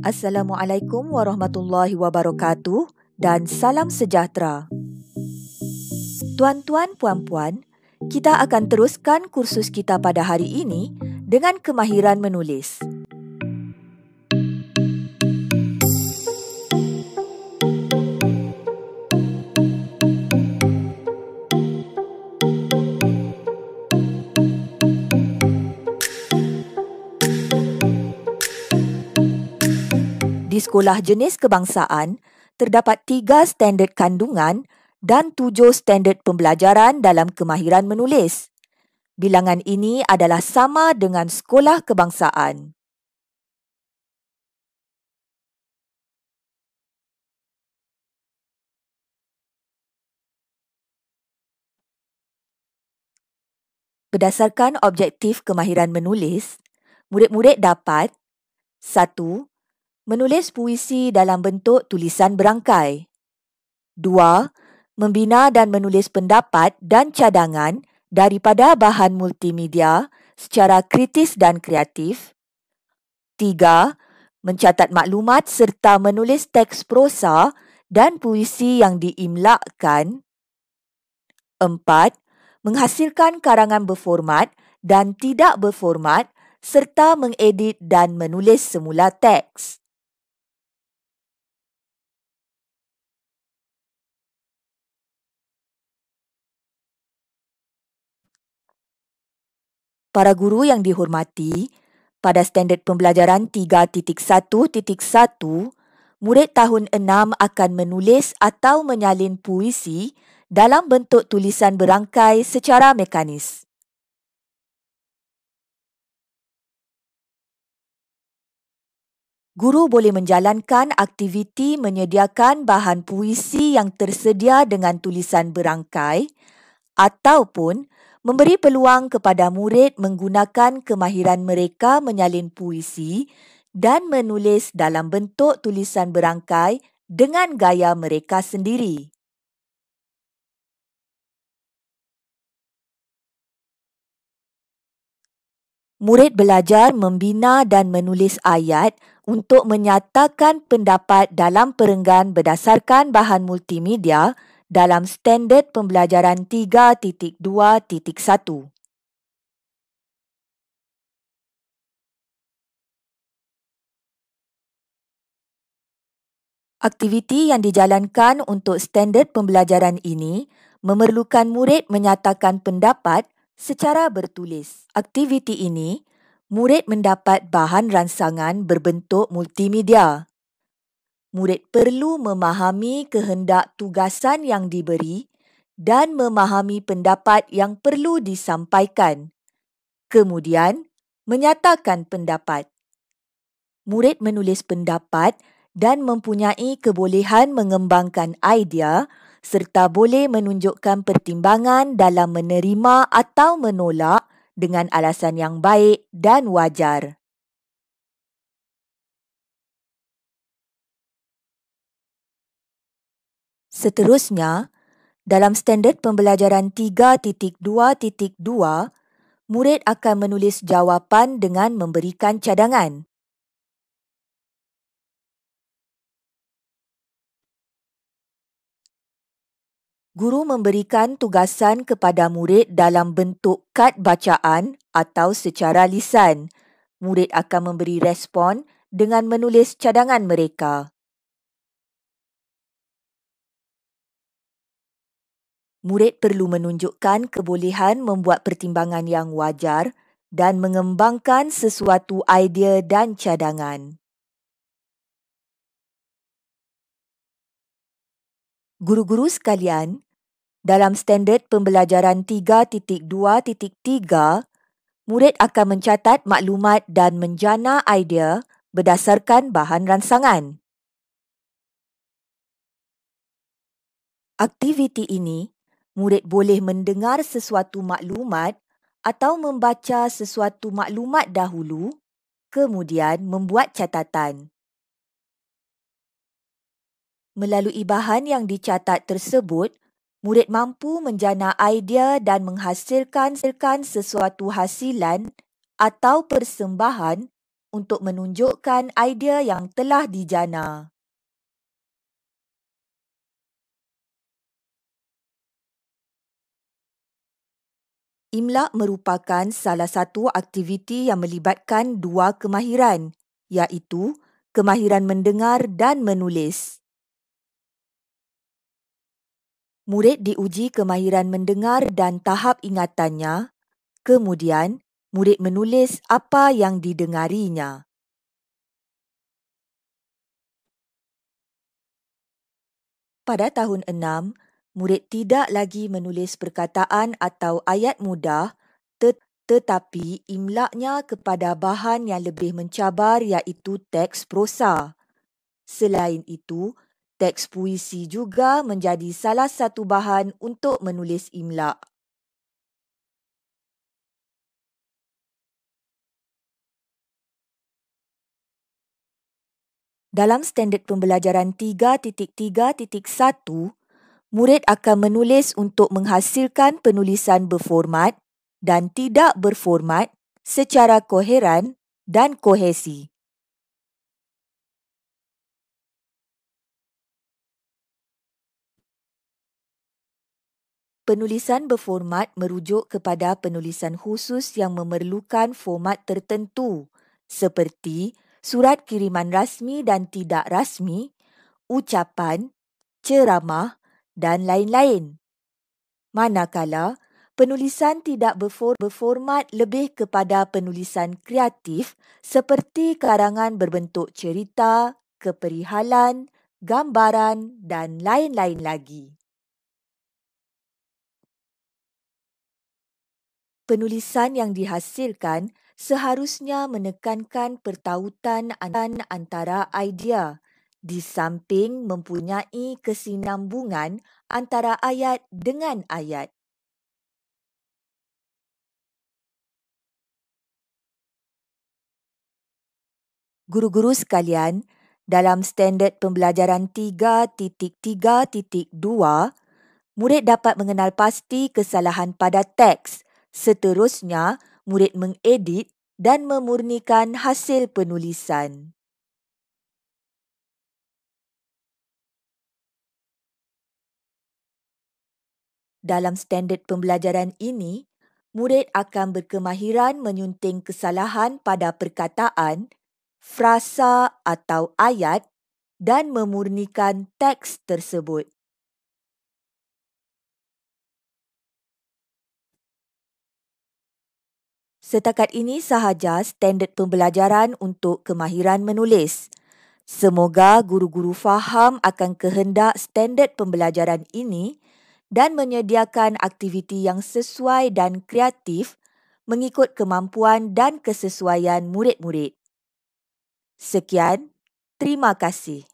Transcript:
Assalamualaikum warahmatullahi wabarakatuh dan salam sejahtera. Tuan-tuan, puan-puan, kita akan teruskan kursus kita pada hari ini dengan kemahiran menulis. Di sekolah jenis kebangsaan, terdapat 3 standard kandungan dan 7 standard pembelajaran dalam kemahiran menulis. Bilangan ini adalah sama dengan sekolah kebangsaan. Berdasarkan objektif kemahiran menulis, murid-murid dapat 1. Menulis puisi dalam bentuk tulisan berangkai. 2. Membina dan menulis pendapat dan cadangan daripada bahan multimedia secara kritis dan kreatif. 3. Mencatat maklumat serta menulis teks prosa dan puisi yang diimlakkan. 4. Menghasilkan karangan berformat dan tidak berformat serta mengedit dan menulis semula teks. Para guru yang dihormati, pada standard pembelajaran 3.1.1, murid tahun 6 akan menulis atau menyalin puisi dalam bentuk tulisan berangkai secara mekanis. Guru boleh menjalankan aktiviti menyediakan bahan puisi yang tersedia dengan tulisan berangkai ataupun memberi peluang kepada murid menggunakan kemahiran mereka menyalin puisi dan menulis dalam bentuk tulisan berangkai dengan gaya mereka sendiri. Murid belajar membina dan menulis ayat untuk menyatakan pendapat dalam perenggan berdasarkan bahan multimedia dalam standard pembelajaran 3.2.1. Aktiviti yang dijalankan untuk standard pembelajaran ini memerlukan murid menyatakan pendapat secara bertulis. Aktiviti ini, murid mendapat bahan rangsangan berbentuk multimedia. Murid perlu memahami kehendak tugasan yang diberi dan memahami pendapat yang perlu disampaikan. Kemudian, menyatakan pendapat. Murid menulis pendapat dan mempunyai kebolehan mengembangkan idea serta boleh menunjukkan pertimbangan dalam menerima atau menolak dengan alasan yang baik dan wajar. Seterusnya, dalam standard pembelajaran 3.2.2, murid akan menulis jawapan dengan memberikan cadangan. Guru memberikan tugasan kepada murid dalam bentuk kad bacaan atau secara lisan. Murid akan memberi respon dengan menulis cadangan mereka. Murid perlu menunjukkan kebolehan membuat pertimbangan yang wajar dan mengembangkan sesuatu idea dan cadangan. Guru-guru sekalian, dalam standard pembelajaran 3.2.3, murid akan mencatat maklumat dan menjana idea berdasarkan bahan rangsangan. Aktiviti ini, murid boleh mendengar sesuatu maklumat atau membaca sesuatu maklumat dahulu, kemudian membuat catatan. Melalui bahan yang dicatat tersebut, murid mampu menjana idea dan menghasilkan sesuatu hasilan atau persembahan untuk menunjukkan idea yang telah dijana. Imlak merupakan salah satu aktiviti yang melibatkan dua kemahiran, iaitu kemahiran mendengar dan menulis. Murid diuji kemahiran mendengar dan tahap ingatannya, kemudian murid menulis apa yang didengarinya. Pada tahun 6, murid tidak lagi menulis perkataan atau ayat mudah tetapi imlaknya kepada bahan yang lebih mencabar iaitu teks prosa. Selain itu, teks puisi juga menjadi salah satu bahan untuk menulis imlak. Dalam standard pembelajaran 3.3.1, murid akan menulis untuk menghasilkan penulisan berformat dan tidak berformat secara koheran dan kohesi. Penulisan berformat merujuk kepada penulisan khusus yang memerlukan format tertentu seperti surat kiriman rasmi dan tidak rasmi, ucapan, ceramah dan lain-lain. Manakala, penulisan tidak berformat lebih kepada penulisan kreatif seperti karangan berbentuk cerita, keperihalan, gambaran dan lain-lain lagi. Penulisan yang dihasilkan seharusnya menekankan pertautan antara idea, di samping mempunyai kesinambungan antara ayat dengan ayat. Guru-guru sekalian, dalam standard pembelajaran 3.3.2, murid dapat mengenal pasti kesalahan pada teks. Seterusnya, murid mengedit dan memurnikan hasil penulisan. Dalam standard pembelajaran ini, murid akan berkemahiran menyunting kesalahan pada perkataan, frasa atau ayat dan memurnikan teks tersebut. Setakat ini sahaja standard pembelajaran untuk kemahiran menulis. Semoga guru-guru faham akan kehendak standard pembelajaran ini dan menyediakan aktiviti yang sesuai dan kreatif mengikut kemampuan dan kesesuaian murid-murid. Sekian, terima kasih.